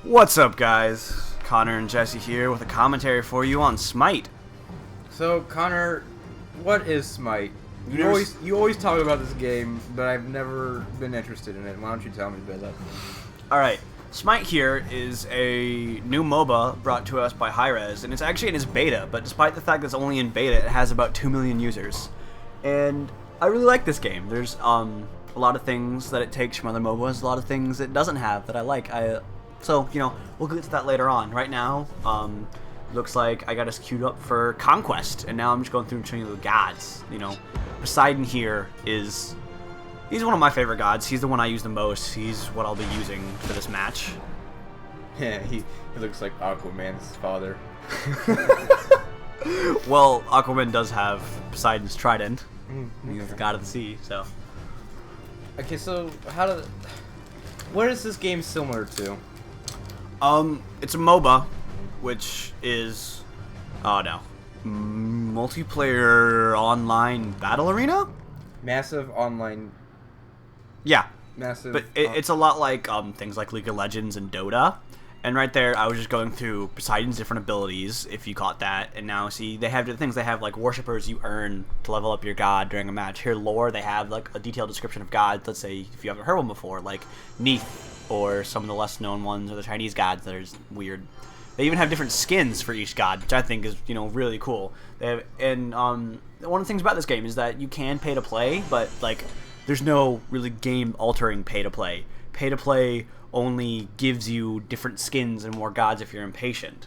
What's up, guys? Connor and Jesse here with a commentary for you on Smite. So, Connor, what is Smite? You always talk about this game, but I've never been interested in it. Why don't you tell me about that? Alright, Smite here is a new Moba brought to us by Hi-Rez, and it's actually in its beta, but despite the fact that it's only in beta, it has about 2 million users. And I really like this game. There's a lot of things that it takes from other MOBAs, a lot of things it doesn't have that I like. So, we'll get to that later on. Right now, looks like I got us queued up for Conquest, and now I'm just going through and showing you the gods. Poseidon here he's one of my favorite gods. He's the one I use the most. He's what I'll be using for this match. Yeah, he looks like Aquaman's father. Well, Aquaman does have Poseidon's trident. He's the god of the sea, so. Okay, so what is this game similar to? It's a MOBA, which is, multiplayer online battle arena? Massive online. Yeah. Massive. But it's a lot like things like League of Legends and Dota. And right there, I was just going through Poseidon's different abilities, if you caught that. And now, see, they have different things. They have, like, worshippers you earn to level up your god during a match. Here, lore, they have, like, a detailed description of gods. Let's say, if you haven't heard one before, like Neith, or some of the less-known ones, or the Chinese gods that are weird. They even have different skins for each god, which I think is, really cool. They have, and one of the things about this game is that you can pay to play, but, like, there's no really game-altering pay to play. Pay to play only gives you different skins and more gods if you're impatient.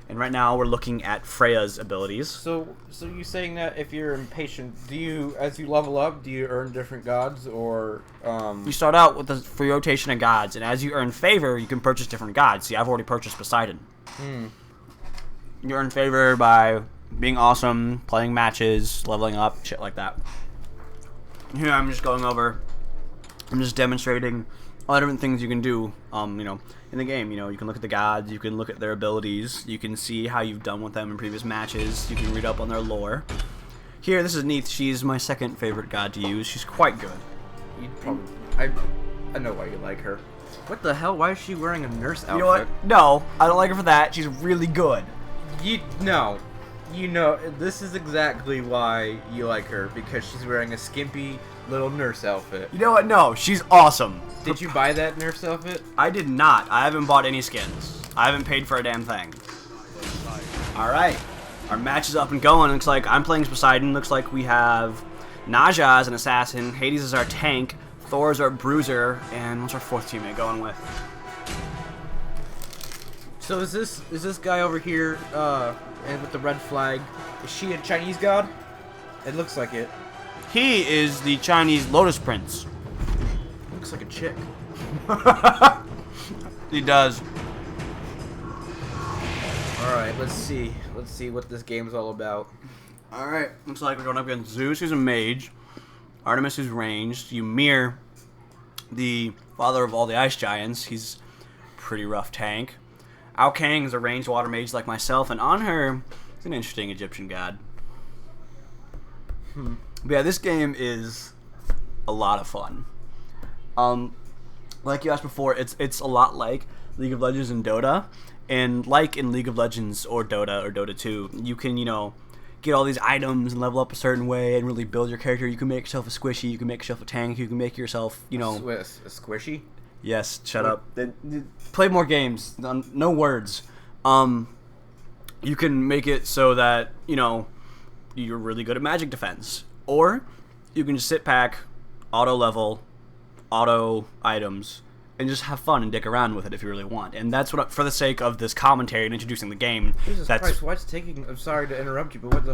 And right now we're looking at Freya's abilities. So you're saying that if you're impatient, as you level up, do you earn different gods, or You start out with a free rotation of gods, and as you earn favor, you can purchase different gods. See, I've already purchased Poseidon. You earn favor by being awesome, playing matches, leveling up, shit like that. Here I'm just demonstrating all the different things you can do, in the game. You can look at the gods, you can look at their abilities, you can see how you've done with them in previous matches, you can read up on their lore. Here, this is Neith. She's my second favorite god to use. She's quite good. I know why you like her. What the hell? Why is she wearing a nurse outfit? You know what? No, I don't like her for that. She's really good. This is exactly why you like her, because she's wearing a skimpy little nurse outfit. You know what? No, she's awesome. Did you buy that nurse outfit? I did not. I haven't bought any skins. I haven't paid for a damn thing. Alright. Our match is up and going. Looks like I'm playing Poseidon. Looks like we have Naja as an assassin, Hades is our tank, Thor is our bruiser, and what's our fourth teammate going with? So is this guy over here, and with the red flag, is she a Chinese god? It looks like it. He is the Chinese Lotus Prince. Looks like a chick. He does. Alright, let's see what this game's all about. Alright, looks like we're going up against Zeus, who's a mage, Artemis, who's ranged, Ymir, the father of all the ice giants. He's a pretty rough tank. Ao Kang is a ranged water mage like myself, and on her is an interesting Egyptian god. But yeah, this game is a lot of fun. Like you asked before, it's a lot like League of Legends and Dota, and like in League of Legends or Dota 2, you can, get all these items and level up a certain way and really build your character. You can make yourself a squishy, you can make yourself a tank, you can make yourself, A squishy? Yes, shut up. Play more games. No words. You can make it so that, you're really good at magic defense. Or you can just sit back, auto level, auto items, and just have fun and dick around with it if you really want. And that's what, for the sake of this commentary and introducing the game, Jesus Christ, why it's taking... I'm sorry to interrupt you, but what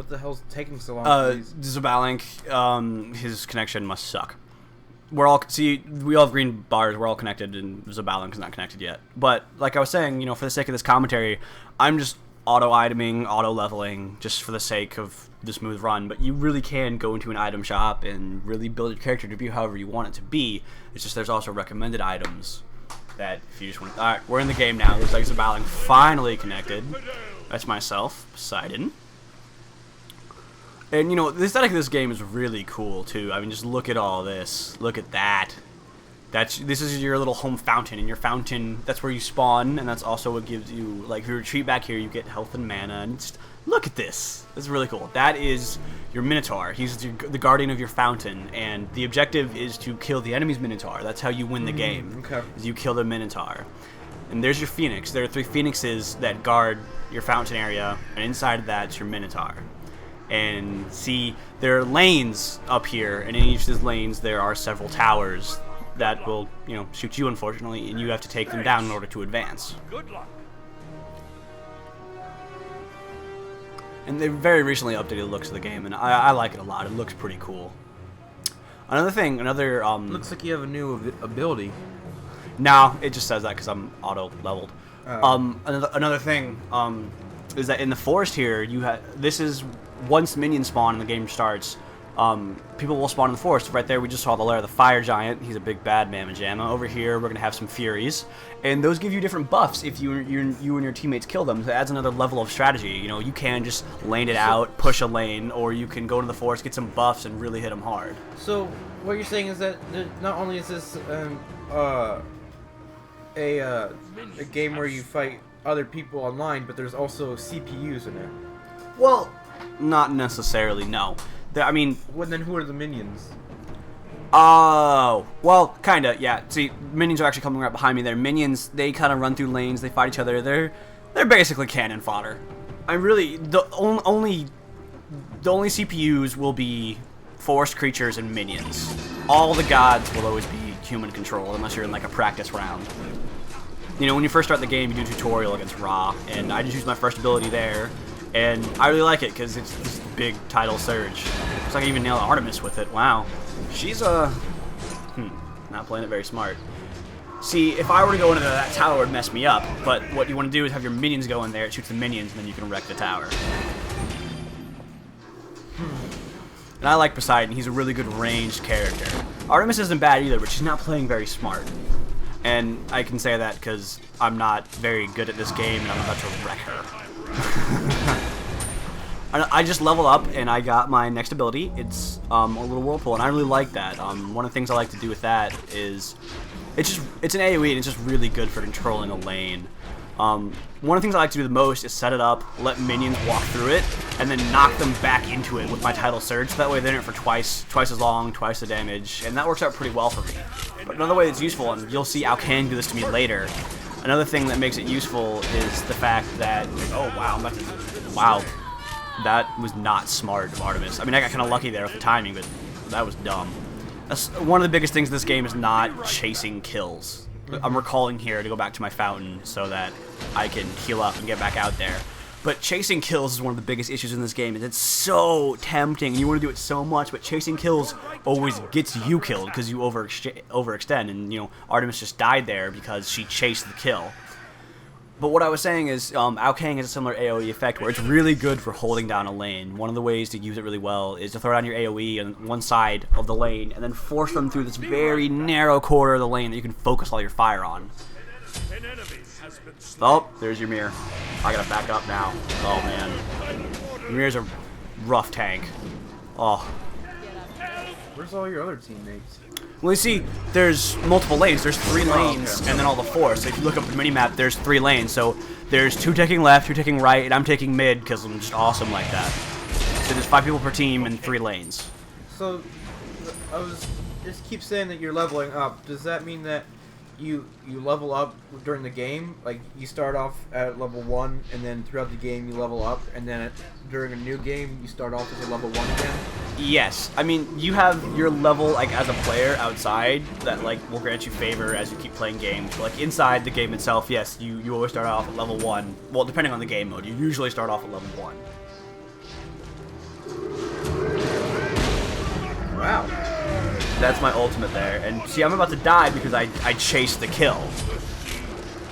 the hell's taking so long? Zabalink, his connection must suck. We all have green bars, we're all connected, and Zabalink's is not connected yet. But, like I was saying, for the sake of this commentary, I'm just auto-iteming, auto-leveling, just for the sake of the smooth run. But you really can go into an item shop and really build your character to be however you want it to be. It's just there's also recommended items that if you just want... Alright, we're in the game now. Looks like Zabalink finally connected. That's myself, Poseidon. And, the aesthetic of this game is really cool, too. I mean, just look at all this. Look at that. This is your little home fountain, and your fountain, that's where you spawn, and that's also what gives you, like, if you retreat back here, you get health and mana, and just, look at this. This is really cool. That is your Minotaur. He's the guardian of your fountain, and the objective is to kill the enemy's Minotaur. That's how you win the game, okay. is you kill the Minotaur. And there's your Phoenix. There are 3 Phoenixes that guard your fountain area, and inside of that's your Minotaur. And see, there are lanes up here, and in each of these lanes there are several towers that will, shoot you, unfortunately, and you have to take them down in order to advance. Good luck. And they very recently updated the looks of the game, and I like it a lot. It looks pretty cool. Another Looks like you have a new ability. No, it just says that because I'm auto-leveled. Oh. Another thing is that in the forest here, this is once minions spawn and the game starts, people will spawn in the forest. Right there, we just saw the lair of the fire giant. He's a big bad mamma jamma. Over here, we're gonna have some furies, and those give you different buffs if you and your teammates kill them. So it adds another level of strategy. You can just lane it out, push a lane, or you can go into the forest, get some buffs, and really hit them hard. So what you're saying is that not only is this a game where you fight other people online, but there's also CPUs in it. Well, not necessarily. No. Well, then who are the minions? Oh, well, kinda, yeah. See, minions are actually coming right behind me there. Minions, they kind of run through lanes, they fight each other. They're basically cannon fodder. The only CPUs will be forest creatures and minions. All the gods will always be human controlled unless you're in like a practice round. When you first start the game, you do a tutorial against Ra, and I just used my first ability there, and I really like it because it's this big tidal surge. Looks like I even nailed Artemis with it. Wow. She's not playing it very smart. See, if I were to go into that tower, it would mess me up, but what you want to do is have your minions go in there, it shoots the minions, and then you can wreck the tower. And I like Poseidon. He's a really good ranged character. Artemis isn't bad either, but she's not playing very smart. And I can say that because I'm not very good at this game, and I'm about to wreck her. I just leveled up, and I got my next ability. It's a little whirlpool, and I really like that. One of the things I like to do with that is it's an AoE, and it's just really good for controlling a lane. One of the things I like to do the most is set it up, let minions walk through it, and then knock them back into it with my tidal surge. So that way they're in it for twice as long, twice the damage, and that works out pretty well for me. But another way that's useful, and you'll see Alcan do this to me later, another thing that makes it useful is the fact that, oh wow, wow, that was not smart of Artemis. I got kind of lucky there with the timing, but that was dumb. One of the biggest things in this game is not chasing kills. I'm recalling here to go back to my fountain so that I can heal up and get back out there. But chasing kills is one of the biggest issues in this game, and it's so tempting, and you want to do it so much, but chasing kills always gets you killed because you overextend, and Artemis just died there because she chased the kill. But what I was saying is, Aokang has a similar AoE effect where it's really good for holding down a lane. One of the ways to use it really well is to throw down your AoE on one side of the lane and then force them through this very narrow corner of the lane that you can focus all your fire on. Oh, there's your mirror. I gotta back up now. Oh man. Ymir's a rough tank. Oh. Where's all your other teammates? Well, you see, there's multiple lanes. There's 3 lanes, and then all the 4. So if you look up the minimap, there's 3 lanes. So there's 2 taking left, 2 taking right, and I'm taking mid because I'm just awesome like that. So there's 5 people per team and 3 lanes. So I was just keep saying that you're leveling up. Does that mean that you level up during the game? Like you start off at level 1, and then throughout the game you level up, and then during a new game you start off as a level 1 again? Yes. You have your level, like, as a player outside that, like, will grant you favor as you keep playing games. But, like, inside the game itself, yes, you always start off at level 1. Well, depending on the game mode, you usually start off at level 1. Wow. That's my ultimate there. And, see, I'm about to die because I chased the kill.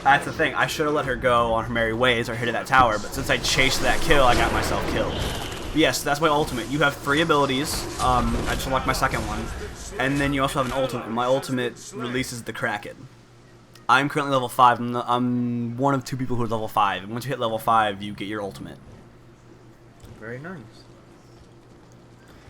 That's the thing. I should have let her go on her merry ways or hit that tower, but since I chased that kill, I got myself killed. Yes, that's my ultimate. You have 3 abilities. I just unlocked my second one. And then you also have an ultimate. My ultimate releases the Kraken. I'm currently level 5. I'm one of 2 people who are level 5. And once you hit level 5, you get your ultimate. Very nice.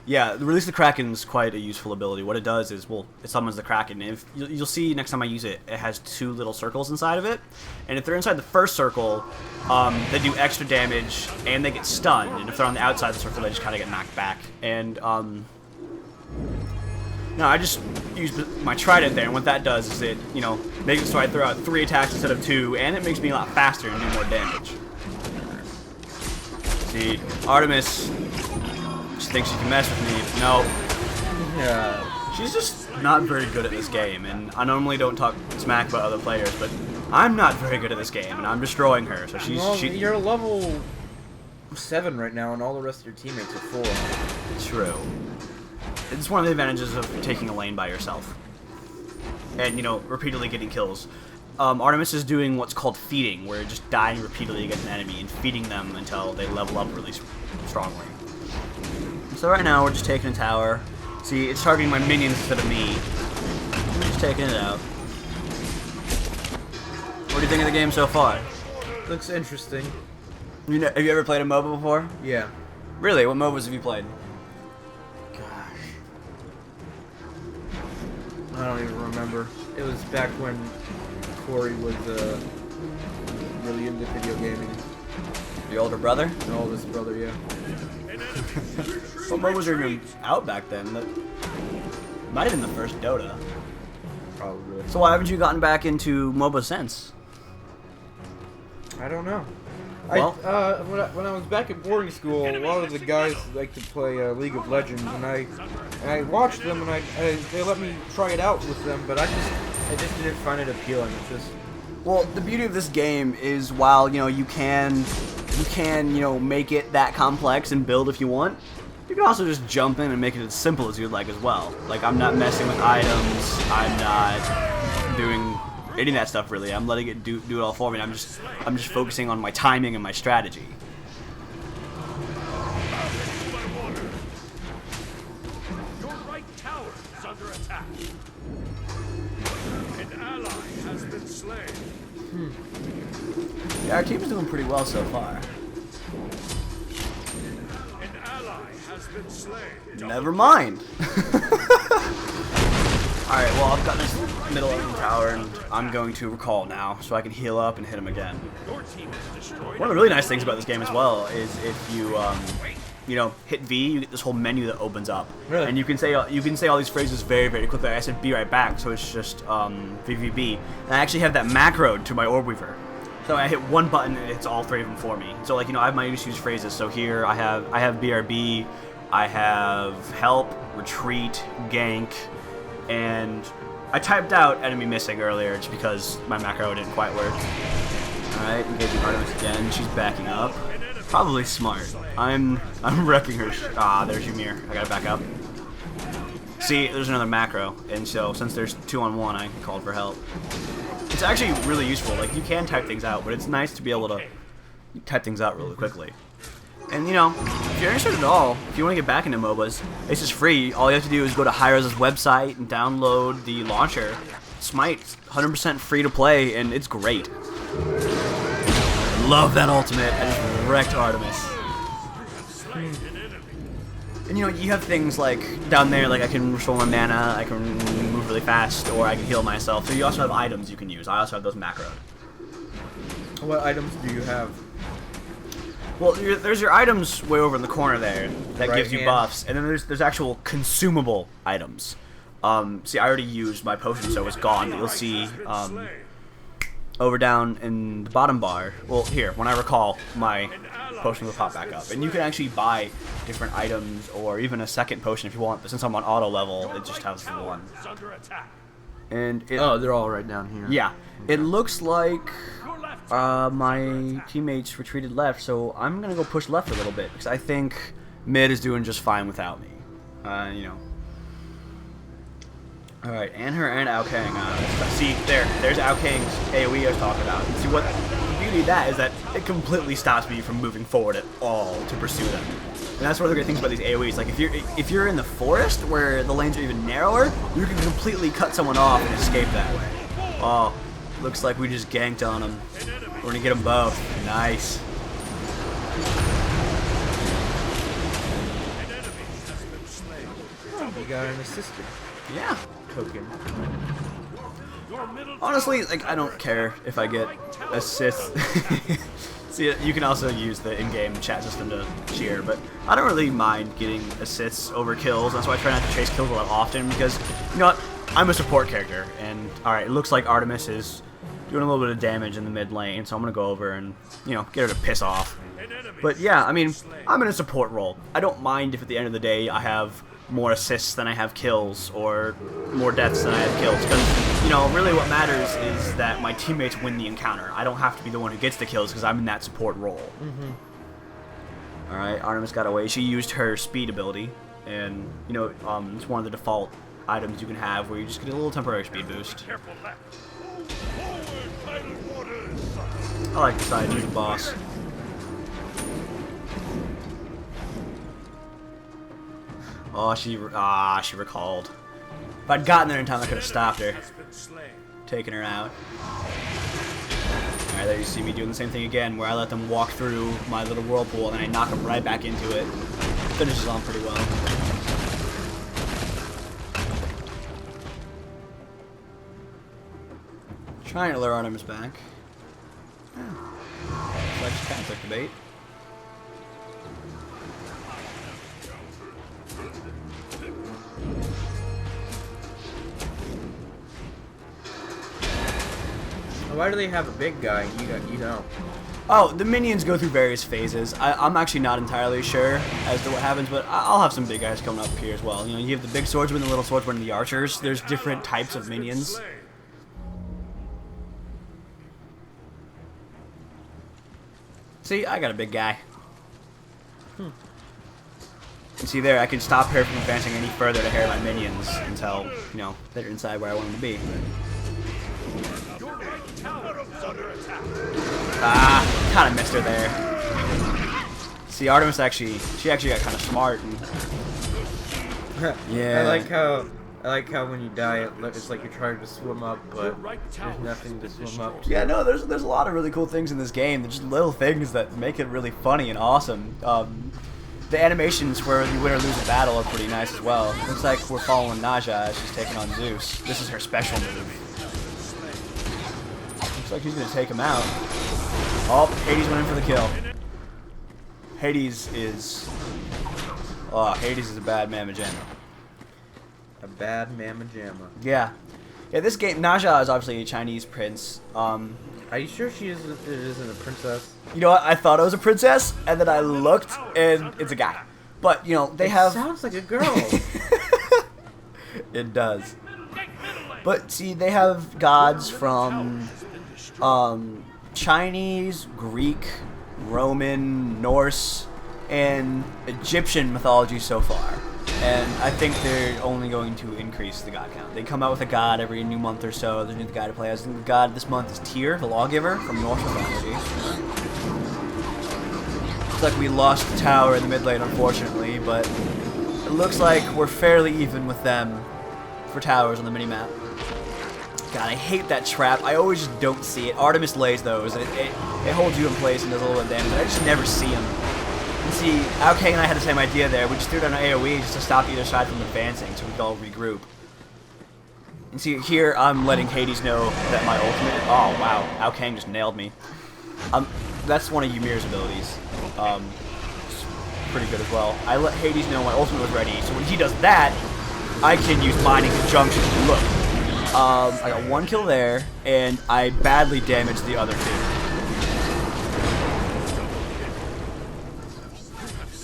Yeah, Release the Kraken's quite a useful ability. What it does is, well, it summons the Kraken. If you'll see next time I use it, it has 2 little circles inside of it, and if they're inside the first circle, they do extra damage and they get stunned. And if they're on the outside of the circle, they just kind of get knocked back. And no, I just use my trident there, and what that does is it, makes it so I throw out 3 attacks instead of 2, and it makes me a lot faster and do more damage. See, Artemis just thinks she can mess with me. No. Yeah. She's just not very good at this game, and I normally don't talk smack about other players, but I'm not very good at this game, and I'm destroying her. So you're level 7 right now, and all the rest of your teammates are 4. True. It's one of the advantages of taking a lane by yourself, and repeatedly getting kills. Artemis is doing what's called feeding, where you're just dying repeatedly against an enemy and feeding them until they level up really strongly. So right now we're just taking a tower. See, it's targeting my minions instead of me. We're just taking it out. What do you think of the game so far? Looks interesting. Have you ever played a Moba before? Yeah. Really? What Mobas have you played? Gosh. I don't even remember. It was back when Corey was really into video gaming. Your older brother? My oldest brother, yeah. What Mobas are even out back then? That might have been the first Dota. Probably. So why haven't you gotten back into MOBA since? I don't know. Well, when I was back at boarding school, a lot of the guys like to play League of Legends, and I watched them, and they let me try it out with them, but I just didn't find it appealing. It's just. Well, the beauty of this game is while you can make it that complex and build if you want, you can also just jump in and make it as simple as you'd like as well. Like, I'm not messing with items. I'm not doing any of that stuff really. I'm letting it do it all for me. I'm just focusing on my timing and my strategy. Your right tower is under attack. An ally has been slain. Yeah, our team is doing pretty well so far. An ally has been slain. Never mind. Alright, well, I've got this middle of the tower, and I'm going to recall now, so I can heal up and hit him again. Your team is destroyed. One of the really nice things about this game as well is if you, hit V, you get this whole menu that opens up. Really? And you can say all these phrases very, very quickly. I said be right back, so it's just VVB. And I actually have that macro to my Orb Weaver. So I hit one button and it's all 3 of them for me. So I have my use phrases. So here I have BRB, I have help, retreat, gank, and I typed out enemy missing earlier just because my macro didn't quite work. Alright, engaging Artemis again. She's backing up. Probably smart. I'm wrecking her. There's Ymir. I gotta back up. See, there's another macro, and so since there's 2-on-1, I called for help. It's actually really useful. Like, you can type things out, but it's nice to be able to type things out really quickly. And if you're interested at all, if you want to get back into MOBAs, it's just free. All you have to do is go to Hi-Rez's website and download the launcher. Smite, 100% free to play, and it's great. Love that ultimate. I just wrecked Artemis. And you have things like down there, like I can restore my mana, I can move really fast, or I can heal myself. So you also have items you can use. I also have those macroed. What items do you have? Well, there's your items way over in the corner there that Right gives you hand. buffs, and then there's actual consumable items. See, I already used my potion, so it's gone. But you'll see over down in the bottom bar. Well, here, when I recall, my potion will pop back up, and you can actually buy different items or even a second potion if you want. But since I'm on auto level, it just has the one. And They're all right down here. yeah, it looks like my teammates retreated left, so I'm gonna go push left a little bit because I think mid is doing just fine without me. Alright, and Ao Kang. See, there's Ao Kang's AoE I was talking about. And see, what the beauty of that is that it completely stops me from moving forward at all to pursue them. And that's one of the great things about these AoEs. Like, if you're in the forest where the lanes are even narrower, you can completely cut someone off and escape that way. Oh, looks like we just ganked on them. We're gonna get them both. Nice. got an assisted Yeah. token. Your middle Honestly, tower like, I don't care if I get Right tower assists. under See, you can also use the in-game chat system to cheer, but I don't really mind getting assists over kills. That's why I try not to chase kills a lot often, because, you know what, I'm a support character, and, alright, it looks like Artemis is doing a little bit of damage in the mid lane, so I'm gonna go over and, you know, get her to piss off. An enemy But yeah, I mean, slain. I'm in a support role. I don't mind if at the end of the day I have more assists than I have kills, or more deaths than I have kills, because, you know, really what matters is that my teammates win the encounter. I don't have to be the one who gets the kills, because I'm in that support role. Alright, Artemis got away. She used her speed ability, and, you know, it's one of the default items you can have where you just get a little temporary speed boost. Careful left. Forward, tidal waters. I like Poseidon, he's a boss. Oh, she recalled. If I'd gotten there in time, I could have stopped her, Has been slain. taken her out. Alright, there you see me doing the same thing again, where I let them walk through my little whirlpool, and then I knock them right back into it. Finishes on pretty well. Trying to lure Artemis back. Yeah. So I just kind of took the bait. Why do they have a big guy? You don't. Oh, the minions go through various phases. I'm actually not entirely sure as to what happens, but I'll have some big guys coming up here as well. You know, you have the big swordsmen, the little swordsmen, and the archers. There's different types of minions. Slain. See, I got a big guy. And see there, I can stop her from advancing any further to harry my minions until, you know, they're inside where I want them to be. Your right tower is under attack. Ah, kind of missed her there. See, Artemis she actually got kind of smart. And, yeah. I like how when you die, it's like you're trying to swim up, Your but right tower there's nothing to has been swim up destroyed. to. Yeah, no, there's a lot of really cool things in this game. There's just little things that make it really funny and awesome. The animations where you win or lose a battle are pretty nice as well. Looks like we're following Naja as she's taking on Zeus. This is her special move. Looks like she's gonna take him out. Oh, Hades went in for the kill. Hades is a bad mamma jamma. A bad mamma jamma. Yeah. Yeah, this game, Naja is obviously a Chinese prince. Are you sure it isn't a princess? You know what? I thought it was a princess, and then I looked, and it's a guy. But, you know, they have... Sounds like a girl. It does. But, see, they have gods from Chinese, Greek, Roman, Norse, and Egyptian mythology so far. And I think they're only going to increase the god count. They come out with a god every new month or so. There's a new guy to play as. And the god this month is Tyr, the lawgiver from Norse mythology. Looks like we lost the tower in the mid lane, unfortunately, but it looks like we're fairly even with them for towers on the minimap. God, I hate that trap. I always just don't see it. Artemis lays those, and it holds you in place and does a little bit of damage. I just never see them. And see, Aokang and I had the same idea there. We just threw down an AoE just to stop either side from advancing, so we could all regroup. And see, here I'm letting Hades know that my ultimate... Oh, wow. Aokang just nailed me. That's one of Ymir's abilities. It's pretty good as well. I let Hades know my ultimate was ready, so when he does that, I can use mine in conjunction. Look. I got one kill there, and I badly damaged the other two.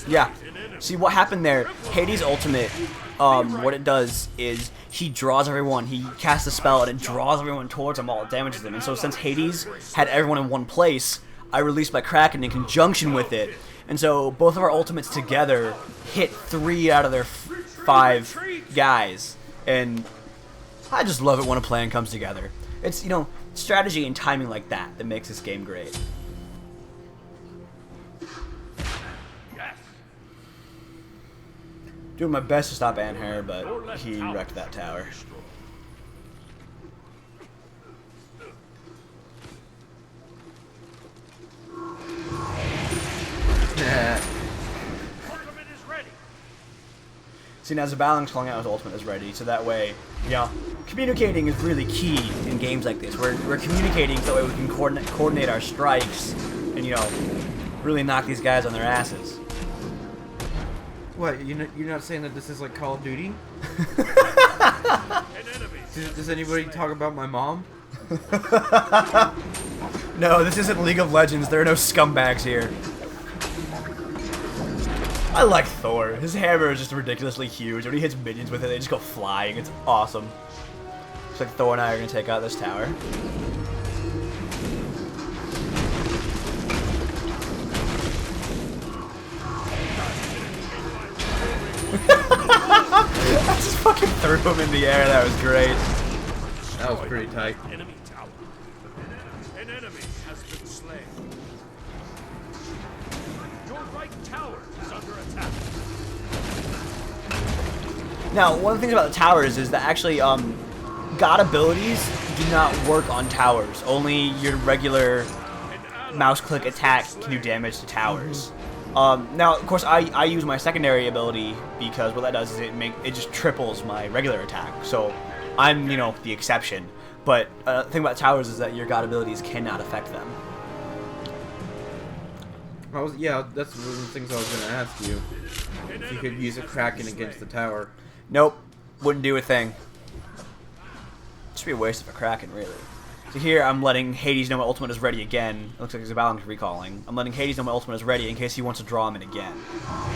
Yeah. See, what happened there, Hades' ultimate, what it does is he draws everyone, he casts a spell, and it draws everyone towards him while it damages them. And so since Hades had everyone in one place, I released my Kraken in conjunction with it. And so both of our ultimates together hit 3 out of their 5 guys. And I just love it when a plan comes together. It's, you know, strategy and timing like that that makes this game great. Doing my best to stop Anher, but he wrecked that tower. See, now Zabalang's calling out his ultimate is ready, so that way, you know, communicating is really key in games like this. We're communicating so that way we can coordinate our strikes and, you know, really knock these guys on their asses. What, you're not saying that this is like Call of Duty? Does anybody talk about my mom? No, this isn't League of Legends. There are no scumbags here. I like Thor. His hammer is just ridiculously huge. When he hits minions with it, they just go flying. It's awesome. Looks like Thor and I are going to take out this tower. I just fucking threw him in the air. That was great. That was pretty tight. Enemy tower. An enemy has been slain. Your right tower is under attack. Now, one of the things about the towers is that actually, God abilities do not work on towers. Only your regular mouse click attack can do damage to towers. Now, of course, I use my secondary ability because what that does is it just triples my regular attack. So I'm, you know, the exception. But the thing about towers is that your God abilities cannot affect them. Yeah, that's one of the things I was going to ask you. If you could use a Kraken against the tower. Nope, wouldn't do a thing. Just be a waste of a Kraken, really. So here, I'm letting Hades know my ultimate is ready again. It looks like Zabalang's recalling. I'm letting Hades know my ultimate is ready in case he wants to draw him in again.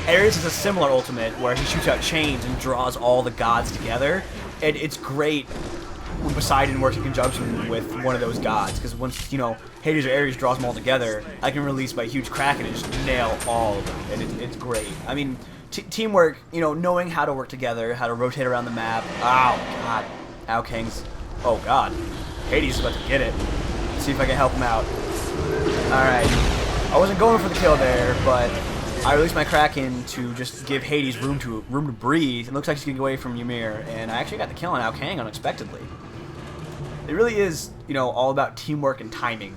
Ares is a similar ultimate where he shoots out chains and draws all the gods together. And it's great when Poseidon works in conjunction with one of those gods, because once, you know, Hades or Ares draws them all together, I can release my huge Kraken and just nail all of them. And it's great. I mean, teamwork, you know, knowing how to work together, how to rotate around the map. Oh, God. Alkang's... Oh, God. Hades is about to get it. Let's see if I can help him out. Alright. I wasn't going for the kill there, but I released my Kraken to just give Hades room to breathe. It looks like he's getting away from Ymir, and I actually got the kill on Alkang unexpectedly. It really is, you know, all about teamwork and timing.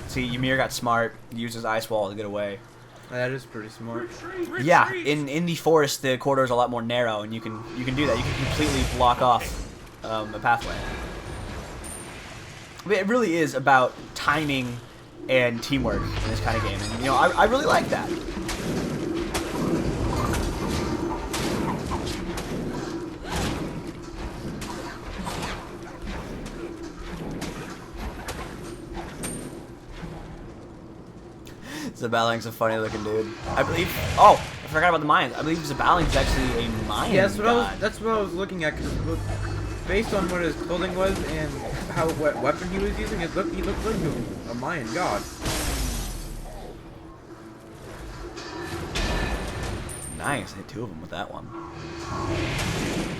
See, Ymir got smart, used his ice wall to get away. That is pretty smart. Yeah, in the forest, the corridor is a lot more narrow, and you can do that. You can completely block off a pathway. I mean, it really is about timing and teamwork in this kind of game, and you know, I really like that. Zabalang's a funny looking dude. I believe. Oh, I forgot about the Mayans. I believe Zabalang's actually a Mayan. Yeah, god. that's what I was looking at. Cause based on what his clothing was and what weapon he was using, he looked like a Mayan god. Nice, I hit two of them with that one.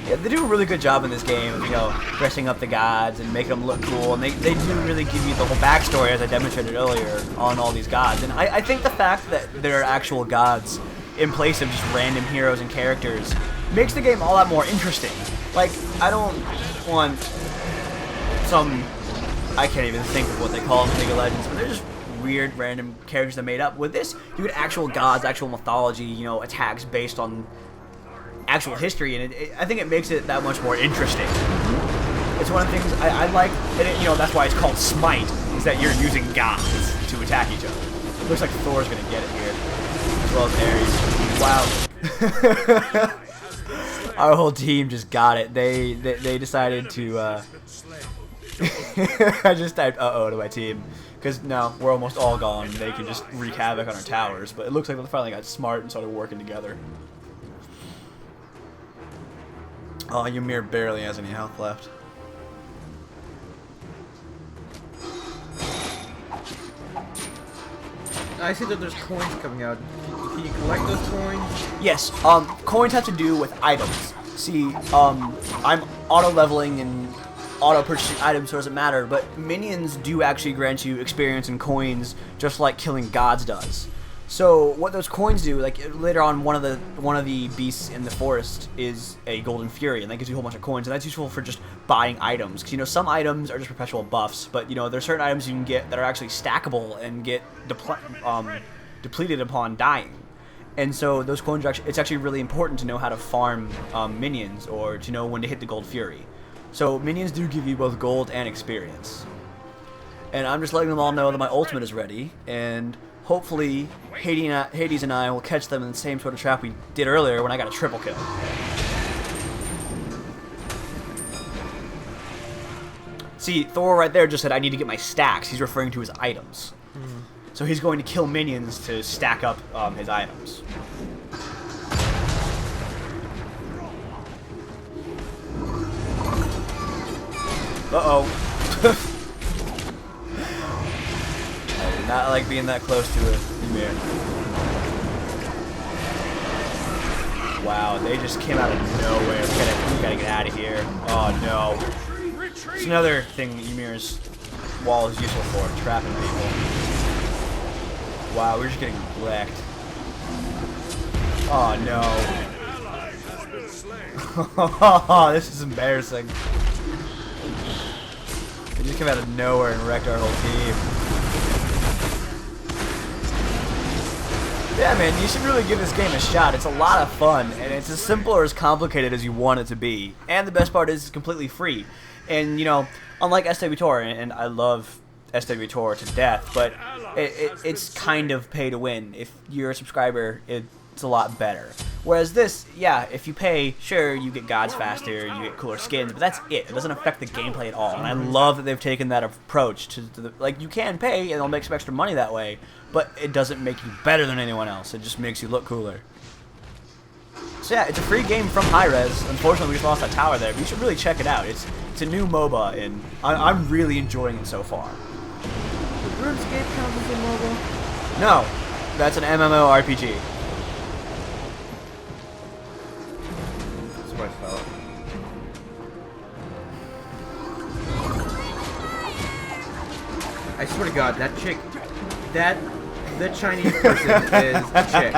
Yeah, they do a really good job in this game of, you know, dressing up the gods and making them look cool, and they do really give you the whole backstory, as I demonstrated earlier, on all these gods. And I think the fact that there are actual gods in place of just random heroes and characters makes the game all that more interesting. Like, I don't want some... I can't even think of what they call them in League of Legends, but they're just weird, random characters that made up. With this, you get actual gods, actual mythology, you know, attacks based on actual history, and I think it makes it that much more interesting. It's one of the things I like, and you know, that's why it's called Smite, is that you're using gods to attack each other. It looks like Thor's gonna get it here, as well as Ares. Wow. Our whole team just got it. They decided to, I just typed uh-oh to my team. Because now we're almost all gone. They can just wreak havoc on our towers. But it looks like they finally got smart and started working together. Oh, Ymir barely has any health left. I see that there's coins coming out. Can you collect those coins? Yes, coins have to do with items. See, I'm auto-leveling and auto-purchasing items, so it doesn't matter, but minions do actually grant you experience and coins, just like killing gods does. So what those coins do, like later on, one of the beasts in the forest is a golden fury, and that gives you a whole bunch of coins, and that's useful for just buying items. Because you know, some items are just perpetual buffs, but you know, there's certain items you can get that are actually stackable and get depleted upon dying. And so those coins are it's actually really important to know how to farm minions, or to know when to hit the Gold Fury. So minions do give you both gold and experience. And I'm just letting them all know that my ultimate is ready, and hopefully Hades and I will catch them in the same sort of trap we did earlier when I got a triple kill. See, Thor right there just said I need to get my stacks. He's referring to his items. So he's going to kill minions to stack up his items. Uh-oh. I did not like being that close to it. Wow, they just came out of nowhere. We gotta get out of here. Oh no. It's another thing Ymir's wall is useful for, trapping people. Wow, we're just getting wrecked. Oh no. This is embarrassing. They just came out of nowhere and wrecked our whole team. Yeah, man, you should really give this game a shot. It's a lot of fun, and it's as simple or as complicated as you want it to be. And the best part is it's completely free. And, you know, unlike SWTOR, and I love SWTOR to death, but it's kind of pay to win. If you're a subscriber, it's a lot better. Whereas this, yeah, if you pay, sure, you get gods faster, you get cooler skins, but that's it. It doesn't affect the gameplay at all. And I love that they've taken that approach to the, like, you can pay and they'll make some extra money that way, but it doesn't make you better than anyone else. It just makes you look cooler. So yeah, it's a free game from Hi-Rez. Unfortunately, we just lost that tower there, but you should really check it out. It's a new MOBA, and I'm really enjoying it so far. Does RuneScape count as a MOBA? No, that's an MMORPG. That's what I felt. I swear to God, that chick, the Chinese person is a chick.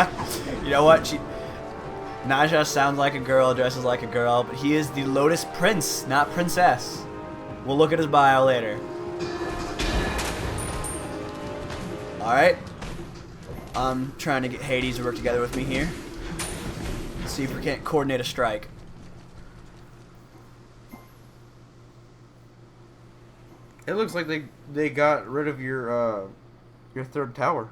You know what? Naja sounds like a girl, dresses like a girl, but he is the Lotus Prince, not Princess. We'll look at his bio later. Alright. I'm trying to get Hades to work together with me here. Let's see if we can't coordinate a strike. It looks like they got rid of your third tower.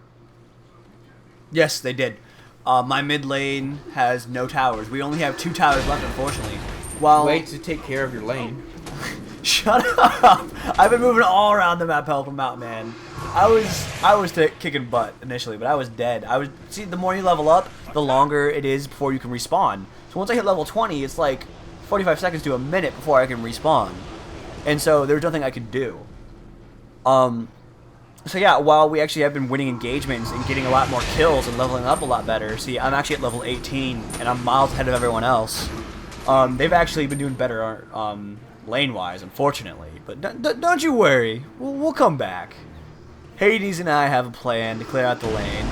Yes, they did. My mid lane has no towers. We only have 2 towers left, unfortunately. While Wait to take care of your lane. Shut up! I've been moving all around the map, helping him out, man. I was kicking butt initially, but I was dead. See, the more you level up, the longer it is before you can respawn. So once I hit level 20, it's like 45 seconds to a minute before I can respawn. And so there was nothing I could do. So yeah, while we actually have been winning engagements and getting a lot more kills and leveling up a lot better, see, I'm actually at level 18, and I'm miles ahead of everyone else. They've actually been doing better lane-wise, unfortunately. But don't you worry, we'll come back. Hades and I have a plan to clear out the lane.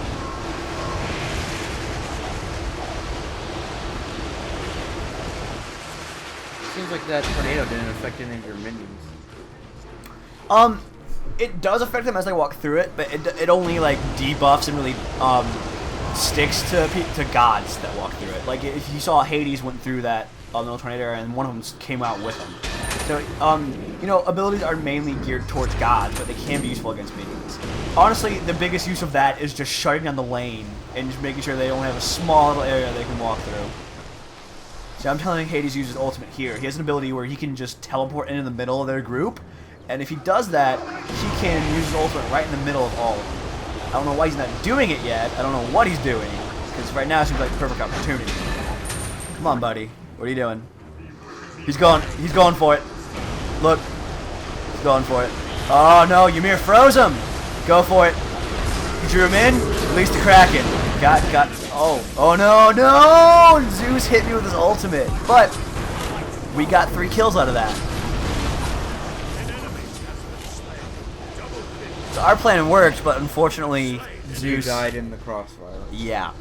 Seems like that tornado didn't affect any of your minions. It does affect them as they walk through it, but it only like debuffs and really sticks to gods that walk through it. Like if you saw Hades went through that little tornado and one of them came out with him. So you know, abilities are mainly geared towards gods, but they can be useful against minions. Honestly, the biggest use of that is just shutting down the lane and just making sure they only have a small little area they can walk through. So I'm telling Hades uses ultimate here. He has an ability where he can just teleport into the middle of their group. And if he does that, he can use his ultimate right in the middle of all of them. I don't know why he's not doing it yet. I don't know what he's doing. Because right now it seems like the perfect opportunity. Come on, buddy. What are you doing? He's going for it. Look. He's going for it. Oh, no. Ymir froze him. Go for it. He drew him in. Released the Kraken. Got. Oh, no. Zeus hit me with his ultimate. But we got 3 kills out of that. So our plan worked, but unfortunately, Zeus died in the crossfire. Yeah.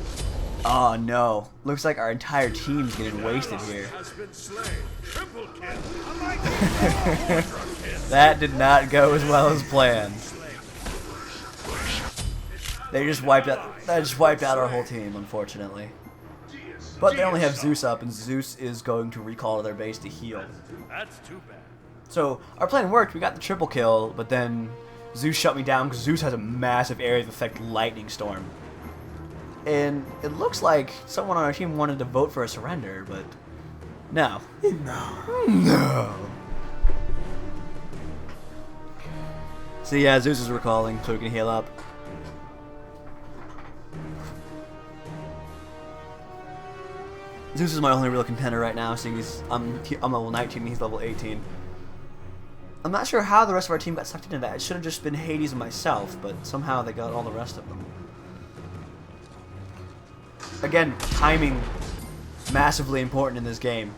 Oh no. Looks like our entire team's getting wasted here. That did not go as well as planned. They just wiped out. That just wiped out our whole team, unfortunately. But they only have Zeus up, and Zeus is going to recall to their base to heal. That's too bad. So our plan worked. We got the triple kill, but then Zeus shut me down because Zeus has a massive area of effect lightning storm. And it looks like someone on our team wanted to vote for a surrender, but no. No. So yeah, Zeus is recalling so we can heal up. Zeus is my only real contender right now, seeing I'm level 19 and he's level 18. I'm not sure how the rest of our team got sucked into that. It should have just been Hades and myself, but somehow they got all the rest of them. Again, timing, massively important in this game.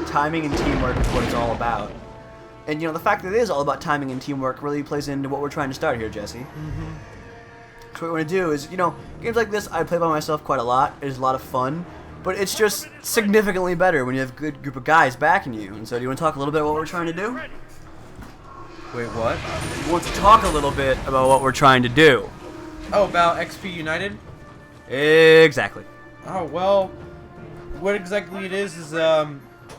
Timing and teamwork is what it's all about. And, you know, the fact that it is all about timing and teamwork really plays into what we're trying to start here, Jesse. So what we want to do is, you know, games like this I play by myself quite a lot. It is a lot of fun. But it's just significantly better when you have a good group of guys backing you. And so do you want to talk a little bit about what we're trying to do? Wait, what? We want to talk a little bit about what we're trying to do. Oh, about XPUnited? Exactly. Oh, well, what exactly it is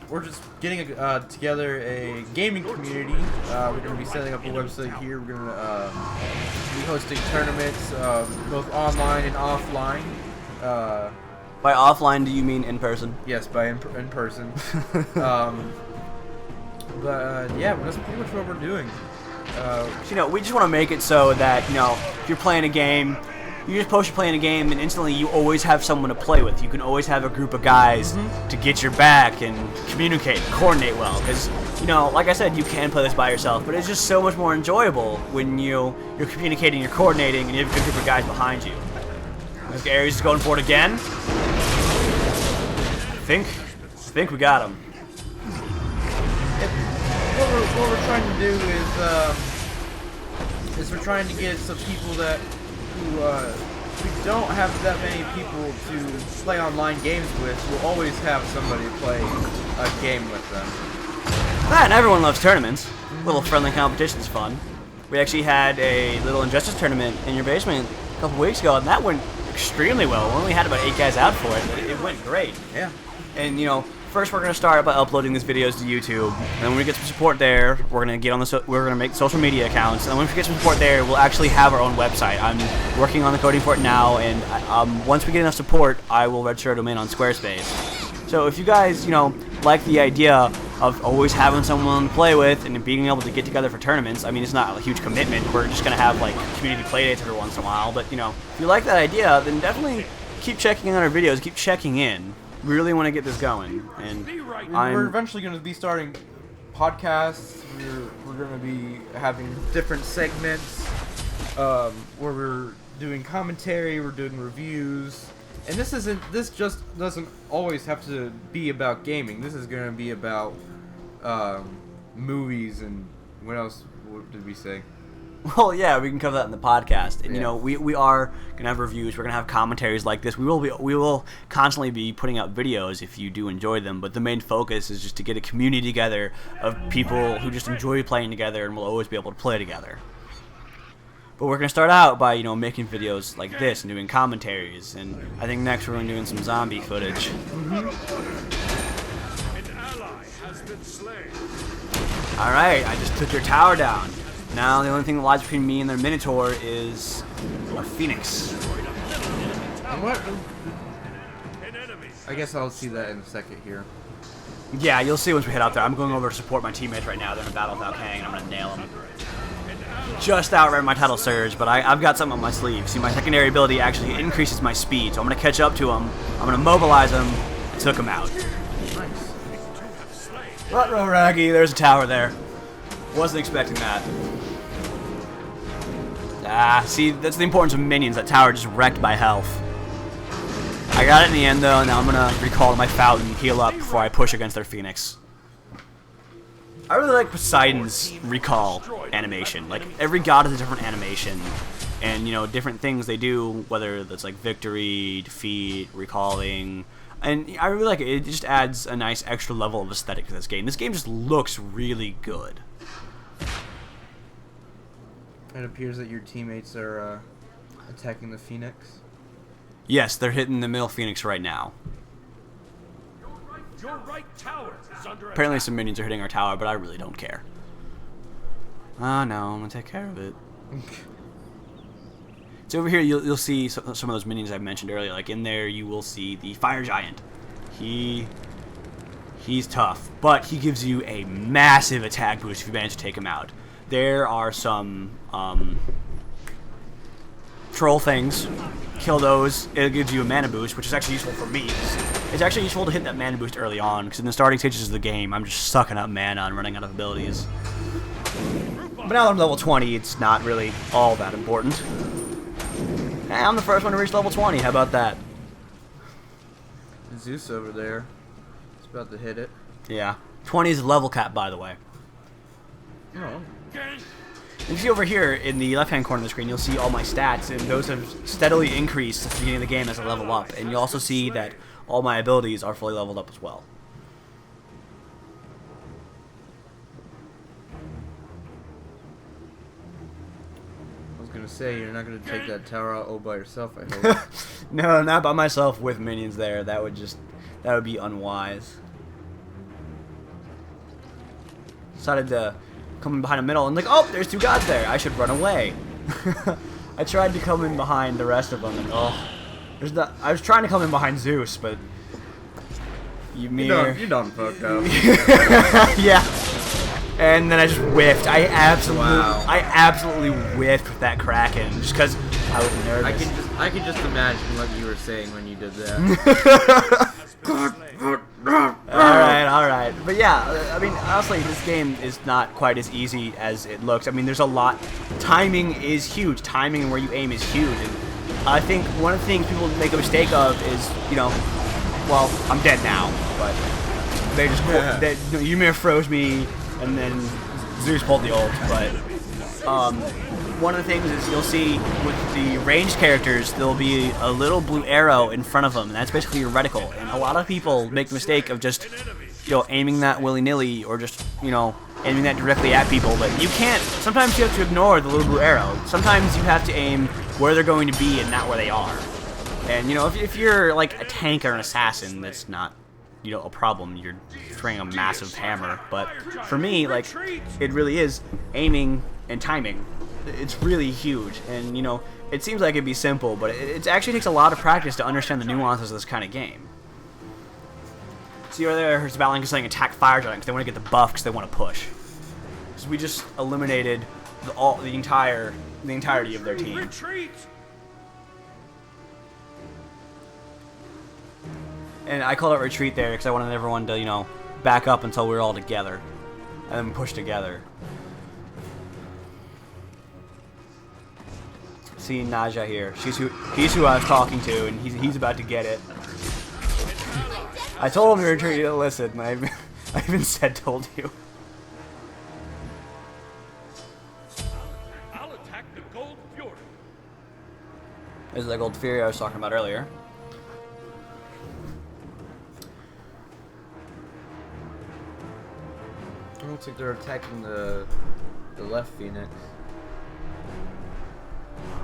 we're just getting together a gaming community. We're going to be setting up a website here. We're going to be hosting tournaments, both online and offline. By offline, do you mean in person? Yes, by in person. But yeah, that's pretty much what we're doing. You know, we just want to make it so that, you know, if you're playing a game, you just post you're playing a game, and instantly you always have someone to play with. You can always have a group of guys to get your back and communicate, and coordinate well. Because, you know, like I said, you can play this by yourself, but it's just so much more enjoyable when you're communicating, you're coordinating, and you have a good group of guys behind you. This Ares is going for it again. I think we got him. What we're trying to do is we're trying to get some people that who we don't have that many people to play online games with. We'll always have somebody to play a game with them. And everyone loves tournaments. Little friendly competition's fun. We actually had a little Injustice tournament in your basement a couple weeks ago, and that went extremely well. We only had about 8 guys out for it, but it went great. Yeah. And, you know, first we're going to start by uploading these videos to YouTube, and then when we get some support there, we're going to get on we're going to make social media accounts, and when we get some support there, we'll actually have our own website. I'm working on the coding for it now, and once we get enough support, I will register a domain on Squarespace. So if you guys, you know, like the idea of always having someone to play with and being able to get together for tournaments, I mean, it's not a huge commitment. We're just going to have, like, community playdates every once in a while, but, you know, if you like that idea, then definitely keep checking in on our videos, keep checking in. We really want to get this going, and we're eventually going to be starting podcasts. We're going to be having different segments where we're doing commentary, we're doing reviews, and this just doesn't always have to be about gaming. This is going to be about movies and what else? What did we say? Well, yeah, we can cover that in the podcast. And, you know, we are going to have reviews. We're going to have commentaries like this. We will constantly be putting out videos if you do enjoy them. But the main focus is just to get a community together of people who just enjoy playing together and will always be able to play together. But we're going to start out by, you know, making videos like this and doing commentaries. And I think next we're going to be doing some zombie footage. An ally has been slain. All right, I just took your tower down. Now the only thing that lies between me and their Minotaur is a Phoenix. What? I guess I'll see that in a second here. Yeah, you'll see once we head out there. I'm going over to support my teammates right now. They're in a battle without Kang, and I'm going to nail them. Just outran my title surge, but I've got something up my sleeve. See, my secondary ability actually increases my speed, so I'm going to catch up to them. I'm going to mobilize them, and took them out. Nice. Ruh-roh, Raggy, there's a tower there. Wasn't expecting that. See, that's the importance of minions. That tower just wrecked my health. I got it in the end, though, and now I'm going to recall my fountain and heal up before I push against their Phoenix. I really like Poseidon's recall animation. Like, every god has a different animation. And, you know, different things they do, whether that's like victory, defeat, recalling. And I really like it. It just adds a nice extra level of aesthetic to this game. This game just looks really good. It appears that your teammates are attacking the Phoenix. Yes, they're hitting the middle Phoenix right now. Your right tower is under Apparently attack. some minions are hitting our tower, but I really don't care. Oh no, I'm gonna take care of it. So over here you'll see some of those minions I mentioned earlier. Like in there you will see the Fire Giant. He's tough, but he gives you a massive attack boost if you manage to take him out. There are some troll things. Kill those. It gives you a mana boost, which is actually useful for me. It's actually useful to hit that mana boost early on, because in the starting stages of the game, I'm just sucking up mana and running out of abilities. But now that I'm level 20, it's not really all that important. Hey, I'm the first one to reach level 20. How about that? Zeus over there. It's about to hit it. Yeah. 20 is the level cap, by the way. Oh. You see over here in the left-hand corner of the screen, you'll see all my stats, and those have steadily increased since the beginning of the game as I level up. And you'll also see that all my abilities are fully leveled up as well. I was gonna say, you're not gonna take that tower out all by yourself, I hope. No, not by myself with minions there. That would be unwise. Decided to come in behind the middle and like, oh, there's two gods there. I should run away. I tried to come in behind the rest of them and I was trying to come in behind Zeus, but you done fucked up. Yeah. And then I just whiffed. I absolutely whiffed with that Kraken just because I was nervous. I can just imagine what you were saying when you did that. Alright. But yeah, I mean, honestly, this game is not quite as easy as it looks. I mean, there's a lot. Timing is huge. Timing and where you aim is huge. And I think one of the things people make a mistake of is, well, I'm dead now, but they just Ymir froze me, and then Zeus pulled the ult. But one of the things is you'll see with the ranged characters, there'll be a little blue arrow in front of them, and that's basically your reticle. And a lot of people make the mistake of just, aiming that willy-nilly, or just, aiming that directly at people. But you can't. Sometimes you have to ignore the little blue arrow. Sometimes you have to aim where they're going to be and not where they are. And, if you're like a tank or an assassin, that's not, a problem. You're throwing a massive hammer. But for me, like, it really is aiming and timing. It's really huge, and it seems like it'd be simple, but it actually takes a lot of practice to understand the nuances of this kind of game. See over there, Zabalan is saying attack Fire Giant because they want to get the buff because they want to push. Because we just eliminated the entirety of their team. Retreat! And I called it retreat there because I wanted everyone to back up until we were all together, and then push together. See Naja here. He's who I was talking to, and he's about to get it. I told him to retreat. He didn't listen. I even said told you. I'll attack the Gold Fury. This is the Gold Fury I was talking about earlier. I don't think they're attacking the left Phoenix.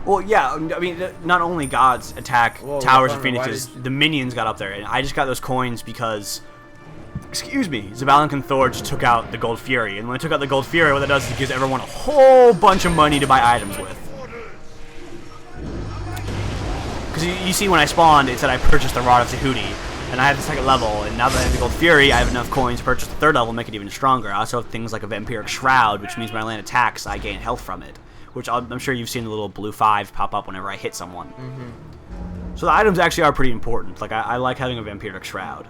Well, yeah, I mean, not only gods attack towers and phoenixes, the minions got up there, and I just got those coins because, Zabalan and Thor just took out the Gold Fury, and when I took out the Gold Fury, what that does is it gives everyone a whole bunch of money to buy items with. Because you see when I spawned, it said I purchased the Rod of Tahuti, and I have the second level, and now that I have the Gold Fury, I have enough coins to purchase the third level and make it even stronger. I also have things like a Vampiric Shroud, which means when I land attacks, I gain health from it. Which I'm sure you've seen the little blue 5 pop up whenever I hit someone. Mm-hmm. So the items actually are pretty important. Like, I like having a Vampiric Shroud.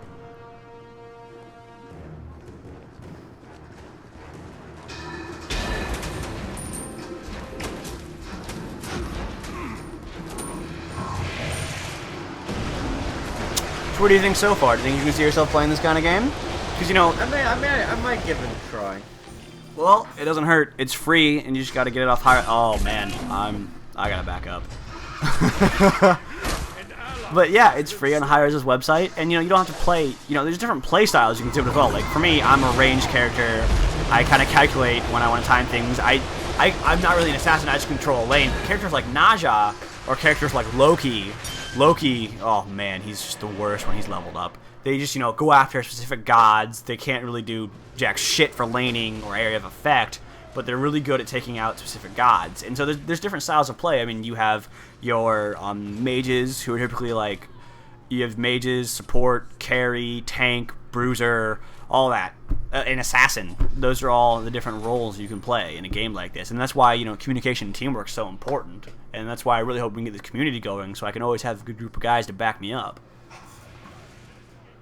So what do you think so far? Do you think you can see yourself playing this kind of game? Because, I might give it a try. Well, it doesn't hurt. It's free, and you just got to get it off higher. Oh man, I gotta back up. But yeah, it's free on Hi-Rez's website, and you don't have to play. There's different play styles you can do it as well. Like for me, I'm a ranged character. I kind of calculate when I want to time things. I'm not really an assassin. I just control a lane. But characters like Naja, Or characters like Loki. Loki, oh man, he's just the worst when he's leveled up. They just, go after specific gods. They can't really do jack shit for laning or area of effect, but they're really good at taking out specific gods. And so there's different styles of play. I mean, you have your mages, who are typically like, you have mages, support, carry, tank, bruiser, all that. An assassin. Those are all the different roles you can play in a game like this. And that's why, communication and teamwork is so important. And that's why I really hope we can get this community going, so I can always have a good group of guys to back me up.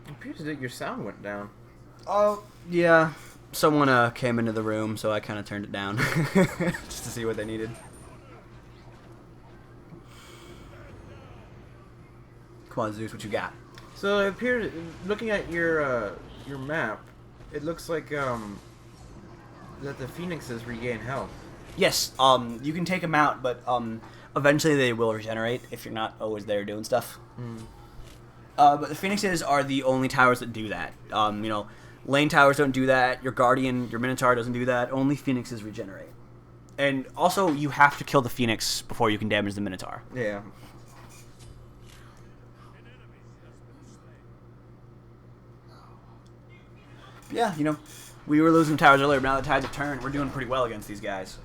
It appears that your sound went down. Oh, yeah. Someone came into the room, so I kind of turned it down. Just to see what they needed. Come on, Zeus, what you got? So it appears, looking at your map, it looks like that the phoenixes regain health. Yes, you can take them out, but eventually they will regenerate if you're not always there doing stuff. But the phoenixes are the only towers that do that. Lane towers don't do that. Your guardian, your minotaur doesn't do that. Only phoenixes regenerate. And also, you have to kill the phoenix before you can damage the minotaur. Yeah. Yeah, we were losing towers earlier, but now the tides have turned. We're doing pretty well against these guys.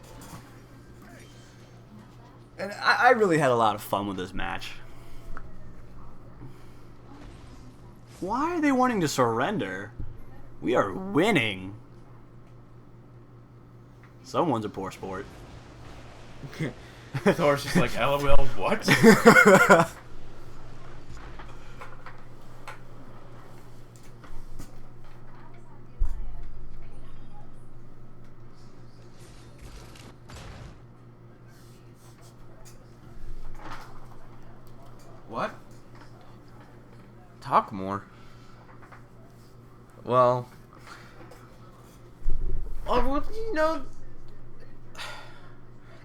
And I really had a lot of fun with this match. Why are they wanting to surrender? We are winning. Someone's a poor sport. Thor's just like, LOL, what? What? Talk more. Well,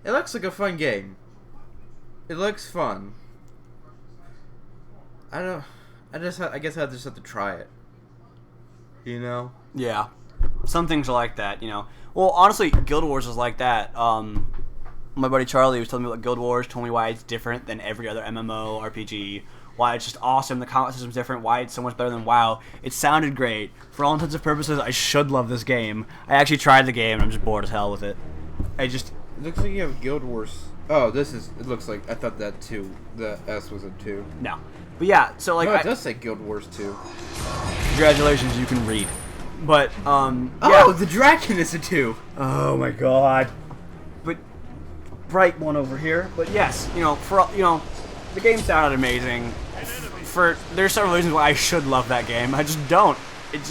it looks like a fun game. It looks fun. I guess I just have to try it. Yeah. Some things are like that, Well, honestly, Guild Wars is like that. My buddy Charlie was telling me about Guild Wars, told me why it's different than every other MMO RPG, why it's just awesome, the combat system's different, why it's so much better than WoW. It sounded great. For all intents and purposes, I should love this game. I actually tried the game, and I'm just bored as hell with it. It looks like you have Guild Wars. Oh, it looks like, I thought that 2, the S was a 2. No. But yeah, so like... No, it does say Guild Wars 2. Congratulations, you can read. But, Oh, yeah. the Draken is a 2! Oh my god. But bright one over here. But yes, the game sounded amazing. There's several reasons why I should love that game. I just don't. It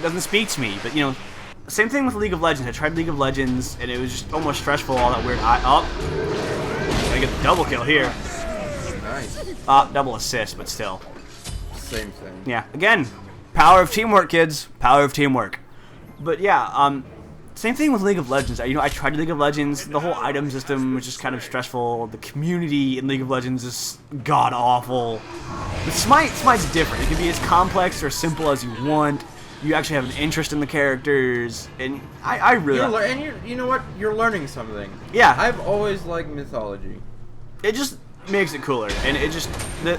doesn't speak to me. But same thing with League of Legends. I tried League of Legends and it was just almost stressful. All that weird. Gotta get the double kill here. Nice. Double assist, but still. Same thing. Yeah. Again, power of teamwork, kids. Power of teamwork. But yeah, same thing with League of Legends. I tried League of Legends. The whole item system was just kind of stressful. The community in League of Legends is god-awful. But Smite's different. It can be as complex or simple as you want. You actually have an interest in the characters. And I really... you know what? You're learning something. Yeah. I've always liked mythology. It just makes it cooler, and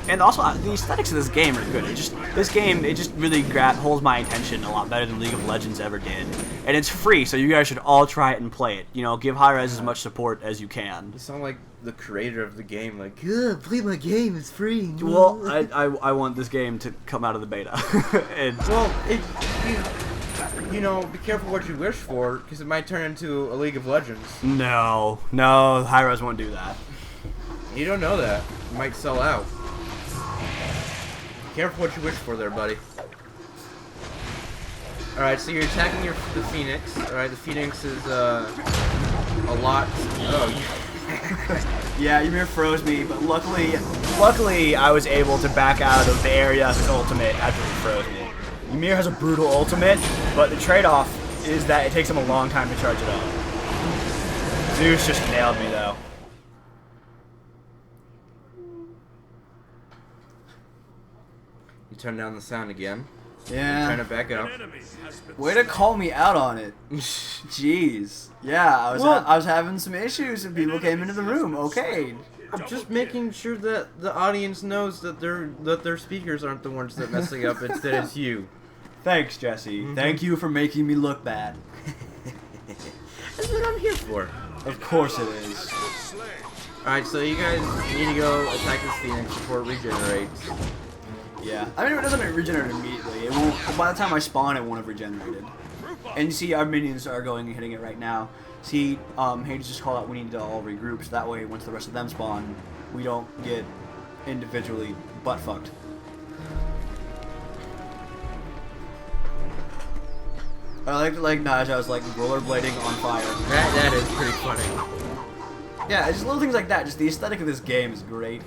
and also the aesthetics of this game are good. This game really holds my attention a lot better than League of Legends ever did, and it's free, so you guys should all try it and play it. Give Hi-Rez as much support as you can. You sound like the creator of the game, like, play my game, it's free. Well, I want this game to come out of the beta. Be careful what you wish for, because it might turn into a League of Legends. No, Hi-Rez won't do that. You don't know that. It might sell out. Be careful what you wish for there, buddy. Alright, so you're attacking the Phoenix. Alright, the Phoenix is, a lot... Oh, yeah, Ymir froze me, but luckily I was able to back out of the area of his ultimate after he froze me. Ymir has a brutal ultimate, but the trade-off is that it takes him a long time to charge it up. Zeus just nailed me, though. You turn down the sound again. Yeah. Turn it back up. Way to call me out on it. Jeez. Yeah, I was having some issues and people came into the room. Okay. I'm just making sure that the audience knows that their speakers aren't the ones that messing up. Instead, it's you. Thanks, Jesse. Thank you for making me look bad. That's what I'm here for. Of course it is. Alright, so you guys need to go attack this Phoenix before it regenerates. Yeah. I mean, it doesn't regenerate immediately. It won't. By the time I spawn, it won't have regenerated. And you see, our minions are going and hitting it right now. See, Hades just called out we need to all regroup, so that way, once the rest of them spawn, we don't get individually butt-fucked. I like Naja's like rollerblading on fire. That is pretty funny. Yeah, just little things like that. Just the aesthetic of this game is great.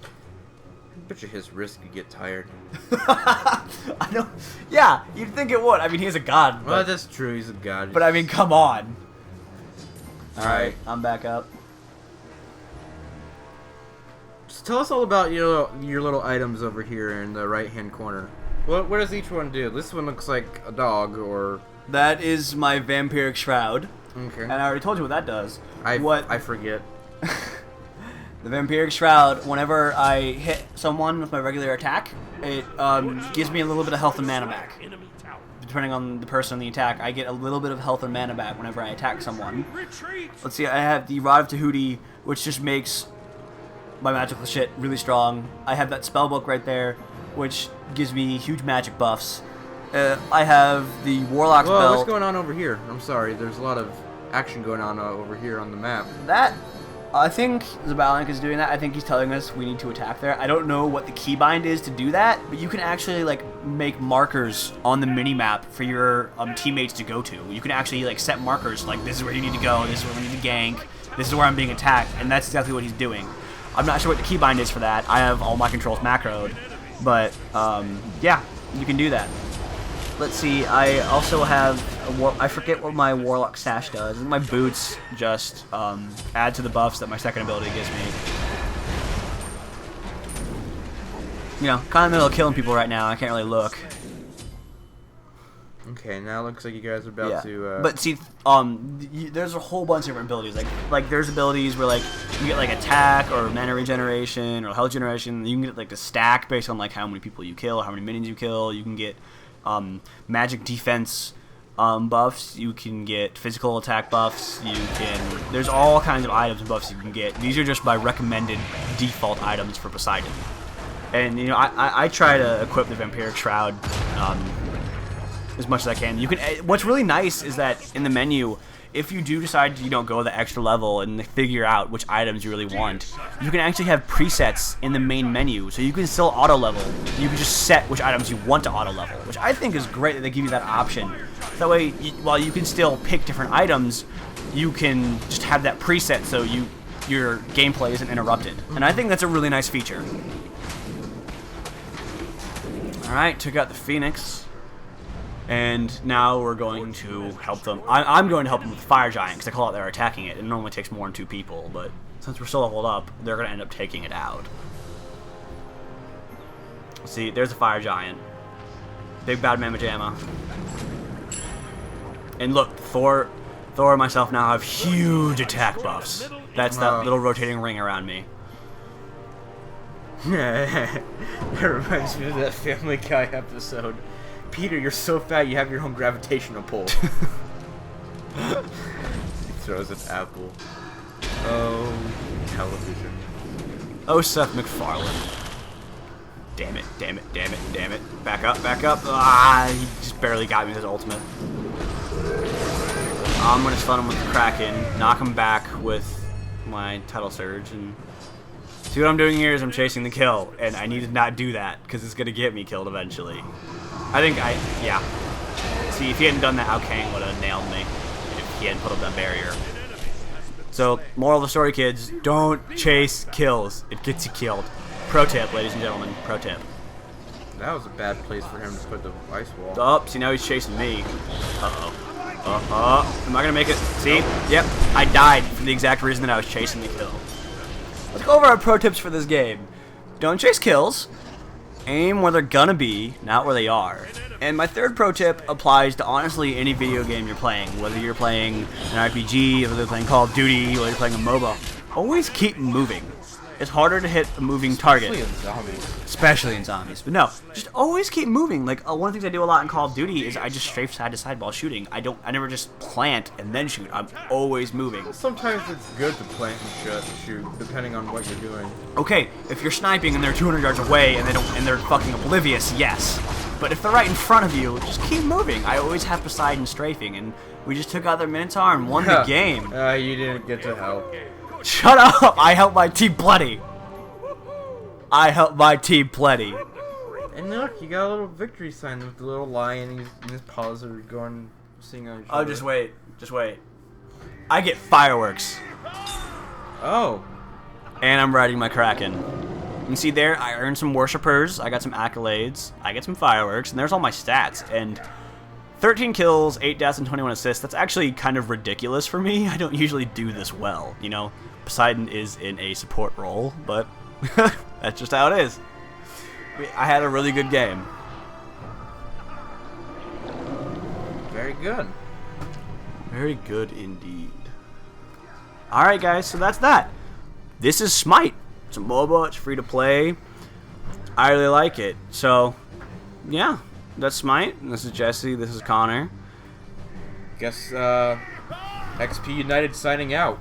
I bet you his wrist could get tired. I don't. Yeah, you'd think it would. I mean, he's a god. But, Well, that's true. He's a god. but I mean, come on. All Alright. right, I'm back up. Just tell us all about your little items over here in the right-hand corner. What does each one do? This one looks like a dog, or... That is my vampiric shroud, Okay. and I already told you what that does. I forget. The vampiric shroud. Whenever I hit someone with my regular attack, it gives me a little bit of health and mana back. Enemy tower. Depending on the person on the attack, I get a little bit of health and mana back whenever I attack someone. Retreat. Let's see, I have the Rod of Tahuti, which just makes my magical shit really strong. I have that spellbook right there, which gives me huge magic buffs. I have the Warlock Whoa, spell. what's going on over here? I'm sorry, there's a lot of action going on over here on the map. That, I think Zabalnik is doing that. I think he's telling us we need to attack there. I don't know what the keybind is to do that, but you can actually like make markers on the mini-map for your teammates to go to. You can actually like set markers like this is where you need to go, this is where we need to gank, this is where I'm being attacked, and that's exactly what he's doing. I'm not sure what the keybind is for that. I have all my controls macroed, but yeah, you can do that. Let's see, I also have, I forget what my Warlock Sash does. My boots just add to the buffs that my second ability gives me. You know, kind of in the middle of killing people right now, I can't really look. Okay, now it looks like you guys are about to... But see, there's a whole bunch of different abilities. Like there's abilities where like you get like attack or mana regeneration or health generation. You can get like the stack based on like how many people you kill or how many minions you kill. You can get magic defense buffs. You can get physical attack buffs. There's all kinds of items and buffs you can get. These are just my recommended default items for Poseidon. And you know, I try to equip the Vampiric Shroud as much as I can. You can. What's really nice is that in the menu, if you do decide to go the extra level and figure out which items you really want, you can actually have presets in the main menu, so you can still auto level. You can just set which items you want to auto level, which I think is great that they give you that option. That way, while you can still pick different items, you can just have that preset so your gameplay isn't interrupted. And I think that's a really nice feature. All right, took out the Phoenix. And now we're going to help them. I'm going to help them with the Fire Giant, because I call it they're attacking it. It normally takes more than 2 people, but since we're still leveled up, they're going to end up taking it out. See, there's a Fire Giant. Big bad Mamma Jamma. And look, Thor and myself now have huge attack buffs. That's that little rotating ring around me. That reminds me of that Family Guy episode. Peter, you're so fat you have your own gravitational pull. He throws an apple. Oh, television. Oh, Seth MacFarlane. Damn it, damn it, damn it, damn it. Back up, back up. Ah, he just barely got me with his ultimate. I'm going to stun him with the Kraken, knock him back with my Tidal Surge, and see what I'm doing here is I'm chasing the kill, and I need to not do that, because it's going to get me killed eventually. Yeah. See, if he hadn't done that, Ao Kang would have nailed me if he hadn't put up that barrier. So, moral of the story, kids, don't chase kills. It gets you killed. Pro tip, ladies and gentlemen, pro tip. That was a bad place for him to put the ice wall. Oh, see, now he's chasing me. Uh-oh. Am I going to make it? See? Yep, I died for the exact reason that I was chasing the kill. Let's go over our pro tips for this game. Don't chase kills. Aim where they're gonna be, not where they are. And my third pro tip applies to honestly any video game you're playing. Whether you're playing an RPG, whether you're playing Call of Duty, whether you're playing a Moba. Always keep moving. it's harder to hit a moving target. Especially in zombies. Especially in zombies. But no, just always keep moving. Like, one of the things I do a lot in Call of Duty is I just strafe side to side while shooting. I never just plant and then shoot. I'm always moving. Sometimes it's good to plant and shoot, depending on what you're doing. Okay, if you're sniping and they're 200 yards away and they're fucking oblivious, yes. But if they're right in front of you, just keep moving. I always have Poseidon strafing, and we just took out their Minotaur and won the game. You didn't get to help. Shut up! I helped my team plenty. I helped my team plenty. And look, you got a little victory sign with the little lion and his paws are going, singing on each other. Oh, just wait. Just wait. I get fireworks. Oh. And I'm riding my Kraken. You can see there, I earned some worshippers, I got some accolades, I get some fireworks, and there's all my stats. And 13 kills, 8 deaths, and 21 assists. That's actually kind of ridiculous for me. I don't usually do this well, you know? Poseidon is in a support role, but that's just how it is. I had a really good game. Very good. Very good indeed. Alright guys, so that's that. This is Smite. It's a Moba, it's free to play. I really like it. So, yeah, that's Smite. This is Jesse, this is Connor. Guess, XPUnited signing out.